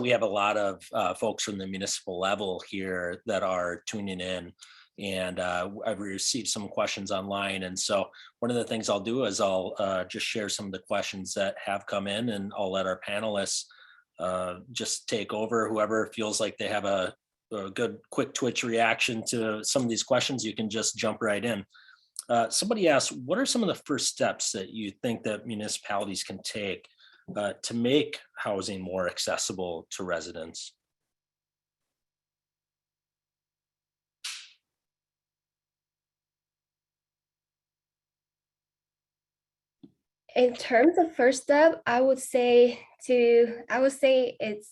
we have a lot of folks from the municipal level here that are tuning in, and I've received some questions online. And so one of the things I'll do is I'll just share some of the questions that have come in, and I'll let our panelists just take over. Whoever feels like they have a good quick twitch reaction to some of these questions, you can just jump right in. Somebody asked, what are some of the first steps that you think that municipalities can take to make housing more accessible to residents? In terms of first step, I would say it's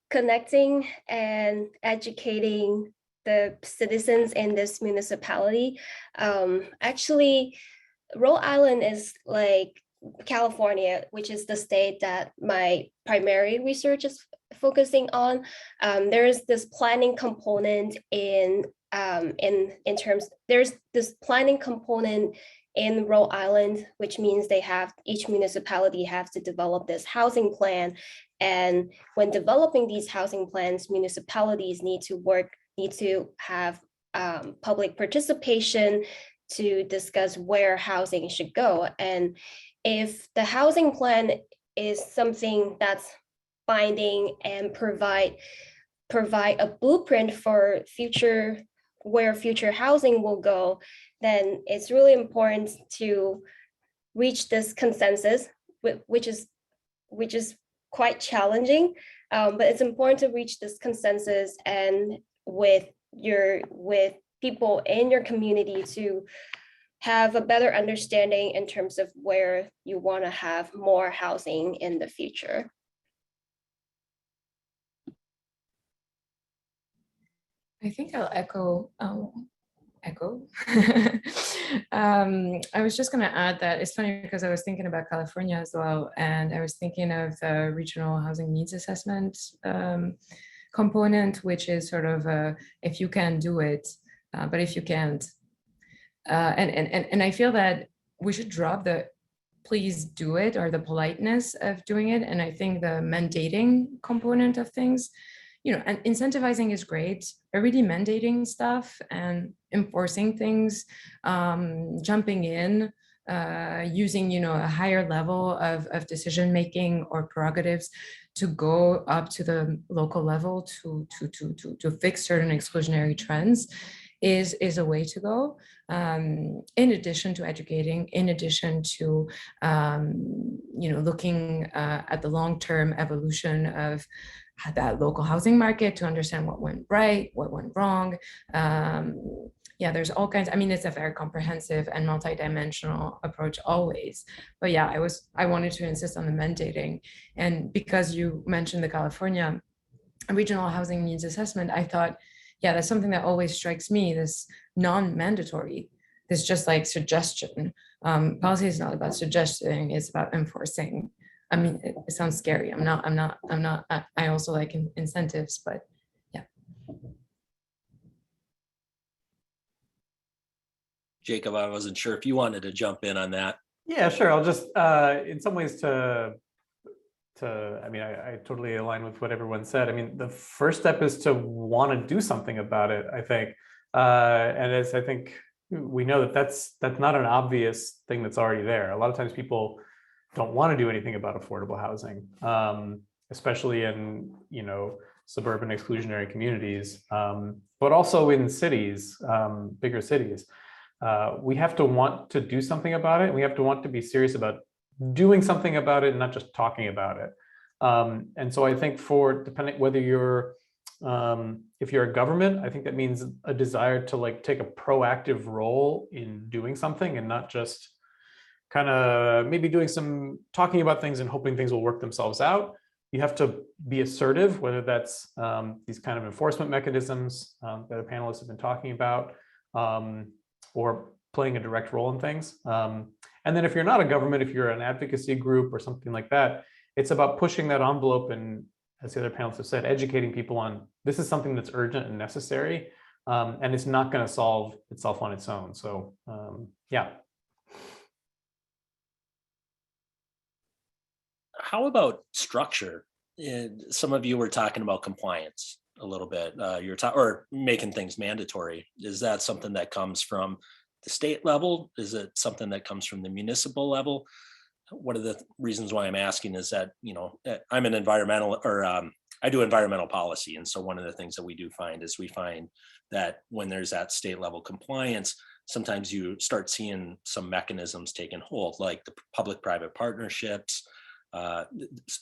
connecting and educating the citizens in this municipality. Actually, Rhode Island is like California, which is the state that my primary research is focusing on. There is this planning component in terms, there's this planning component in Rhode Island, which means each municipality has to develop this housing plan. And when developing these housing plans, municipalities need to have public participation to discuss where housing should go. And if the housing plan is something that's binding and provide a blueprint for where future housing will go, then it's really important to reach this consensus, which is quite challenging, but it's important to reach this consensus and with people in your community to have a better understanding in terms of where you want to have more housing in the future. I think I'll echo. I was just going to add that it's funny because I was thinking about California as well, and I was thinking of the regional housing needs assessment component, which is sort of if you can do it, but if you can't, and I feel that we should drop the please do it or the politeness of doing it, and I think the mandating component of things, and incentivizing is great, but really mandating stuff and enforcing things, jumping in, using, a higher level of decision-making or prerogatives to go up to the local level to fix certain exclusionary trends is a way to go, in addition to educating, in addition to, looking at the long-term evolution of that local housing market to understand what went right, what went wrong. There's all kinds. It's a very comprehensive and multidimensional approach always. But yeah, I wanted to insist on the mandating. And because you mentioned the California regional housing needs assessment, I thought, yeah, that's something that always strikes me, this non-mandatory, this just like suggestion. Policy is not about suggesting, it's about enforcing. It sounds scary. I also like incentives, but yeah. Jacob, I wasn't sure if you wanted to jump in on that. Yeah, sure. I'll just, in some ways I totally align with what everyone said. The first step is to want to do something about it, I think. And as I think we know that's not an obvious thing that's already there. A lot of times people don't want to do anything about affordable housing, especially in, suburban exclusionary communities, but also in cities, bigger cities. We have to want to do something about it. We have to want to be serious about doing something about it and not just talking about it. And so I think depending whether you're, if you're a government, I think that means a desire to take a proactive role in doing something and not just kind of maybe doing some talking about things and hoping things will work themselves out. You have to be assertive, whether that's these kind of enforcement mechanisms that the panelists have been talking about, or playing a direct role in things. And then if you're not a government, if you're an advocacy group or something like that, it's about pushing that envelope and, as the other panelists have said, educating people on this is something that's urgent and necessary, and it's not going to solve itself on its own. So yeah. How about structure? some of you were talking about compliance a little bit. You're or making things mandatory. Is that something that comes from the state level? Is it something that comes from the municipal level? One of the reasons why I'm asking is that, I'm an environmental, or I do environmental policy. And so one of the things that we do find is we find that when there's that state level compliance, sometimes you start seeing some mechanisms taking hold, like the public-private partnerships,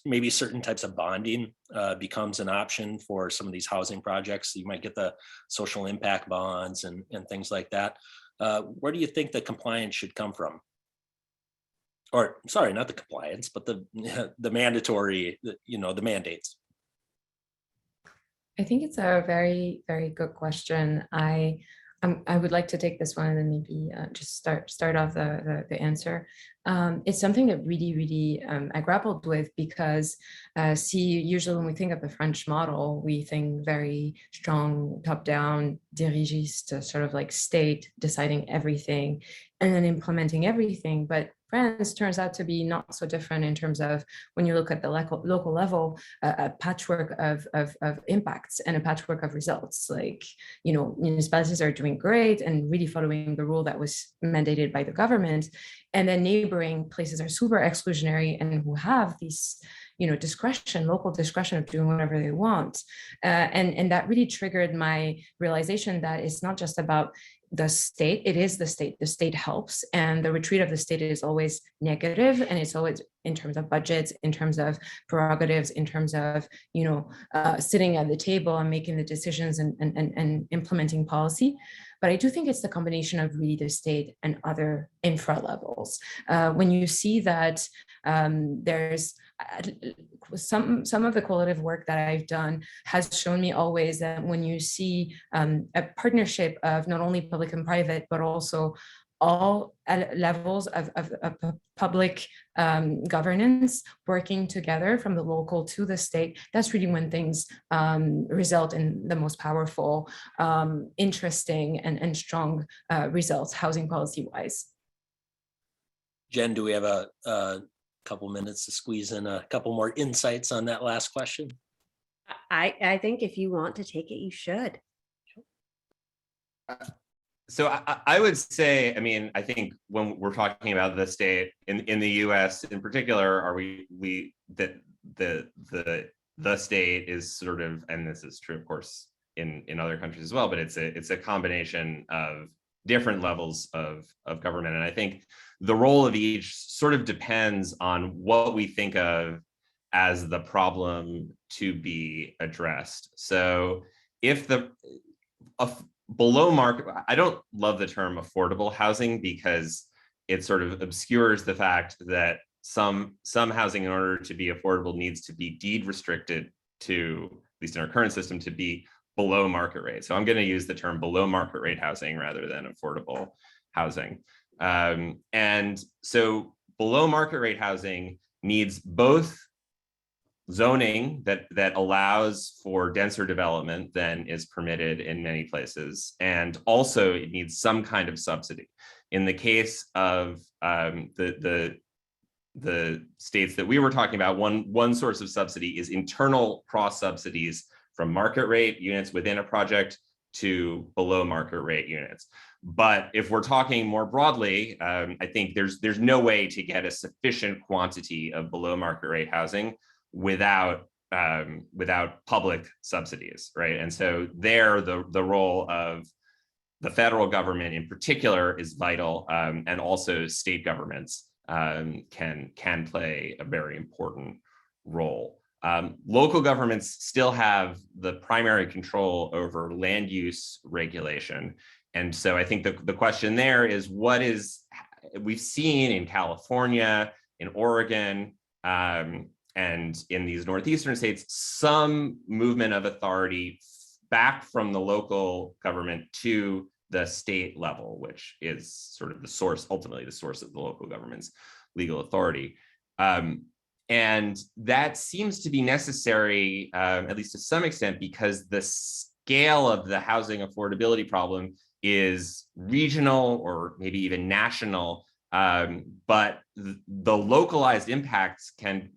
maybe certain types of bonding becomes an option for some of these housing projects. You might get the social impact bonds and things like that. Where do you think the compliance should come from? Or sorry, not the compliance, but the mandatory, the mandates. I think it's a very, very good question. I would like to take this one and then maybe just start off the answer. It's something that really I grappled with because usually when we think of the French model, we think very strong top-down dirigiste, sort of like state deciding everything and then implementing everything. But France turns out to be not so different in terms of when you look at the local level, a patchwork of impacts and a patchwork of results. Like, municipalities are doing great and really following the rule that was mandated by the government. And then neighboring places are super exclusionary and who have these, local discretion of doing whatever they want. And that really triggered my realization that it's not just about the state, it is the state. The state helps, and the retreat of the state is always negative, and it's always in terms of budgets, in terms of prerogatives, in terms of sitting at the table and making the decisions and implementing policy. But I do think it's the combination of really the state and other infra levels. When you see that there's some of the qualitative work that I've done has shown me always that when you see a partnership of not only public and private, but also all levels of public governance working together from the local to the state, that's really when things result in the most powerful, interesting and strong results housing policy wise. Jen, do we have a couple minutes to squeeze in a couple more insights on that last question? I think if you want to take it, you should. So I would say, I think when we're talking about the state in the U.S. in particular, are we that the state is sort of, and this is true, of course, in other countries as well, but it's a combination of different levels of government, and I think the role of each sort of depends on what we think of as the problem to be addressed. So if below market, I don't love the term affordable housing because it sort of obscures the fact that some housing, in order to be affordable, needs to be deed restricted to, at least in our current system, to be below market rate. So I'm going to use the term below market rate housing rather than affordable housing. And so below market rate housing needs both zoning that allows for denser development than is permitted in many places, and also it needs some kind of subsidy. In the case of the states that we were talking about, one source of subsidy is internal cross subsidies from market rate units within a project to below market rate units. But if we're talking more broadly, I think there's no way to get a sufficient quantity of below market rate housing without public subsidies, right? And so there, the role of the federal government in particular is vital, and also state governments can play a very important role. Local governments still have the primary control over land use regulation. And so I think the question there is, we've seen in California, in Oregon, and in these northeastern states, some movement of authority back from the local government to the state level, which is sort of the source, ultimately the source of the local government's legal authority. And that seems to be necessary, at least to some extent, because the scale of the housing affordability problem is regional or maybe even national, but the localized impacts can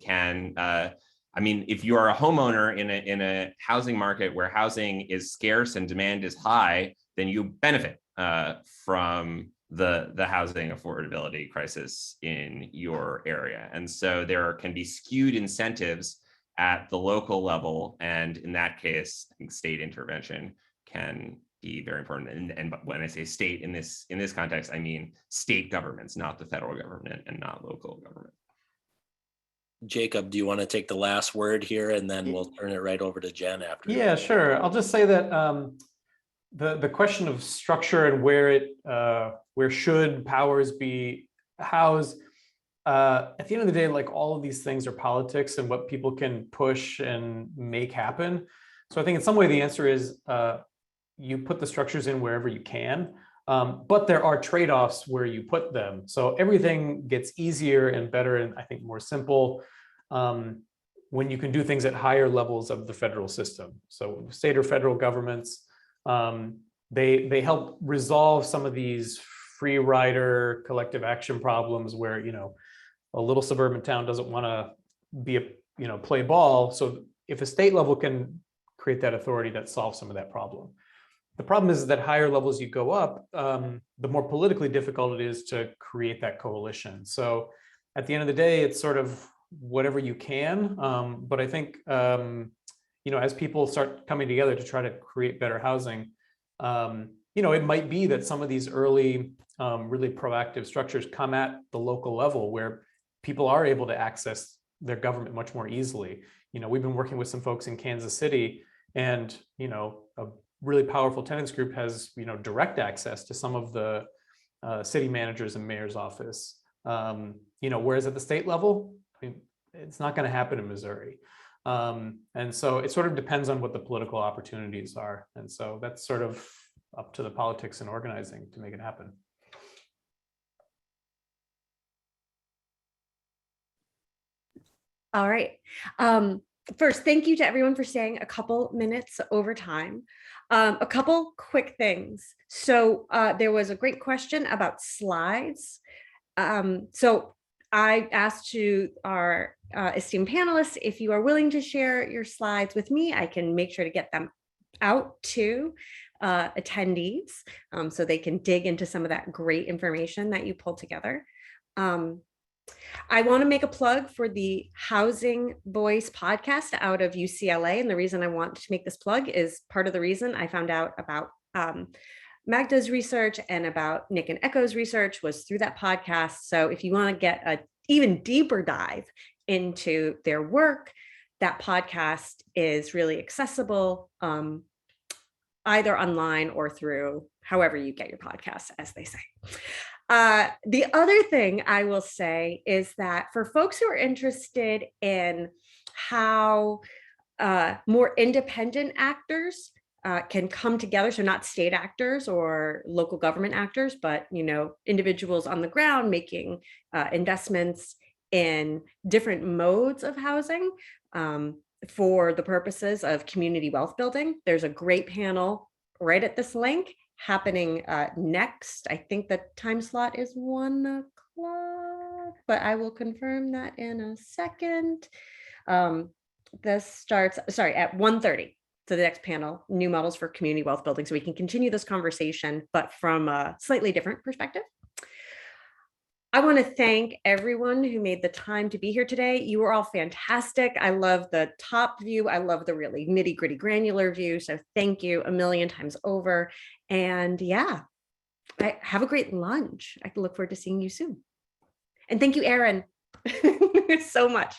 I mean, if you are a homeowner in a housing market where housing is scarce and demand is high, then you benefit from the housing affordability crisis in your area. And so there can be skewed incentives at the local level. And in that case, I think state intervention can be very important. And when I say state in this context, I mean state governments, not the federal government and not local government. Jacob, do you want to take the last word here, and then we'll turn it right over to Jen after? Yeah, sure. I'll just say that the question of structure and where should powers be housed, at the end of the day, like all of these things are politics and what people can push and make happen. So I think in some way the answer is you put the structures in wherever you can, but there are trade-offs where you put them. So everything gets easier and better and I think more simple when you can do things at higher levels of the federal system. So state or federal governments, they help resolve some of these free rider collective action problems where, you know, a little suburban town doesn't want to be play ball. So if a state level can create that authority, that solves some of that problem. The problem is that higher levels you go up, the more politically difficult it is to create that coalition. So at the end of the day, it's sort of whatever you can. But I think, as people start coming together to try to create better housing, it might be that some of these early, really proactive structures come at the local level where people are able to access their government much more easily. We've been working with some folks in Kansas City, and, a really powerful tenants group has, direct access to some of the city managers and mayor's office. Whereas at the state level, I mean, it's not going to happen in Missouri. And so it sort of depends on what the political opportunities are. And so that's sort of up to the politics and organizing to make it happen. All right. First, thank you to everyone for staying a couple minutes over time. A couple quick things. So there was a great question about slides. So I asked to our esteemed panelists, if you are willing to share your slides with me, I can make sure to get them out to attendees so they can dig into some of that great information that you pulled together. I want to make a plug for the Housing Voice podcast out of UCLA. And the reason I want to make this plug is part of the reason I found out about Magda's research and about Nick and Echo's research was through that podcast. So if you want to get an even deeper dive into their work, that podcast is really accessible either online or through however you get your podcasts, as they say. The other thing I will say is that for folks who are interested in how more independent actors can come together, so not state actors or local government actors, but individuals on the ground making investments in different modes of housing for the purposes of community wealth building. There's a great panel right at this link happening next. I think the time slot is 1 o'clock, but I will confirm that in a second. This starts, at 1:30. So the next panel, new models for community wealth building. So we can continue this conversation, but from a slightly different perspective. I want to thank everyone who made the time to be here today. You were all fantastic. I love the top view. I love the really nitty gritty granular view. So thank you a million times over. And yeah, have a great lunch. I look forward to seeing you soon. And thank you, Aaron, so much.